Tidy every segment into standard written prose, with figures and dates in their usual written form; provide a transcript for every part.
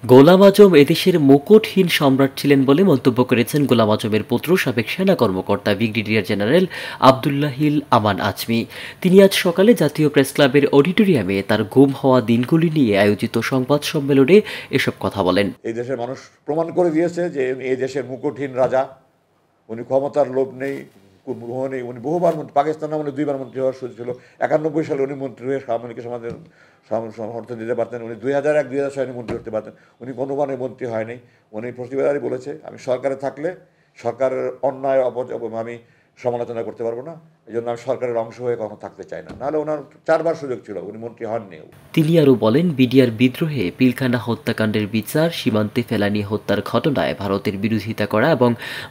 গোলাম আজম এদেশের মুকুটহীন সম্রাট ছিলেন বলে মন্তব্য করেছেন গোলাম আজমের পুত্র সাবেক সেনা কর্মকর্তা ব্রিগেডিয়ার জেনারেল আবদুল্লাহিল আমান আজমি। তিনি আজ সকালে জাতীয় প্রেসক্লাবের অডিটোরিয়ামে তার গুম হওয়া দিনগুলি নিয়ে আয়োজিত সংবাদ সম্মেলনে এসব কথা বলেন। এই দেশের মানুষ প্রমাণ করে দিয়েছে যে এই দেশের মুকুটহীন রাজা, উনি ক্ষমতার লোভ নেই, উনি বহুবার পাকিস্তান আমলে 2বার মন্ত্রী হওয়ার সুযোগ ছিল। 91 সালে উনি মন্ত্রী হয়ে আওয়ামী লীগের সমাজের সমর্থন দিতে পারতেন। উনি 2001-2006 মন্ত্রী হতে পারতেন। উনি কোনোবারে মন্ত্রী হয়নি। উনি প্রতিবারই বলেছে আমি সরকারে থাকলে সরকারের অন্যায় আমি সমালোচনা করতে পারবো না, এই জন্য আমি সরকারের অংশ হয়ে কখনো থাকতে চাই না। নাহলে ওনার 4বার সুযোগ ছিল, উনি মন্ত্রী হননি। তিনি আরও বলেন, বিডিআর বিদ্রোহে পিলখানা হত্যাকাণ্ডের বিচার, সীমান্তে ফেলানি হত্যার ঘটনায় ভারতের বিরোধিতা করা এবং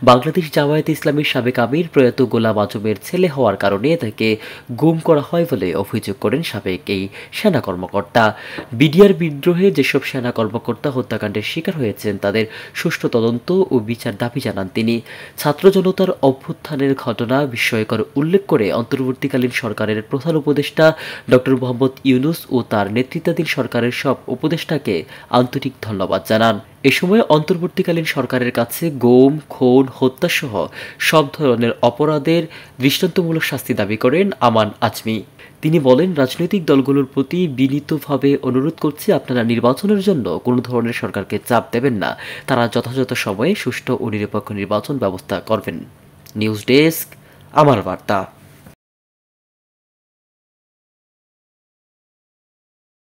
বাংলাদেশ জামায়াতে ইসলামীর সাবেক আমির প্রয়াত গোলাম আজমের ছেলে হওয়ার কারণে তাকে গুম করা হয় বলে অভিযোগ করেন সাবেক এই সেনা কর্মকর্তা। বিডিআর বিদ্রোহে যেসব সেনা কর্মকর্তা হত্যাকাণ্ডের শিকার হয়েছেন তাদের সুষ্ঠু তদন্ত ও বিচার দাবি জানান তিনি। ছাত্র জনতার অভ্যুত্থানের ঘটনা বিস্ময়কর উল্লেখ করে অন্তর্বর্তীকালীন সরকারের প্রধান উপদেষ্টা ডক্টর মোহাম্মদ ইউনূস ও তার নেতৃত্বাধীন সরকারের সব উপদেষ্টাকে আন্তরিক ধন্যবাদ জানান। এ সময় অন্তর্বর্তীকালীন সরকারের কাছে গুম, খুন, হত্যাসহ সব ধরনের অপরাধের দৃষ্টান্তমূলক শাস্তি দাবি করেন আমান আজমি। তিনি বলেন, রাজনৈতিক দলগুলোর প্রতি বিনীতভাবে অনুরোধ করছি, আপনারা নির্বাচনের জন্য কোনো ধরনের সরকারকে চাপ দেবেন না। তারা যথাযথ সময়ে সুষ্ঠু ও নিরপেক্ষ নির্বাচন ব্যবস্থা করবেন। নিউজ ডেস্ক, আমার বার্তা।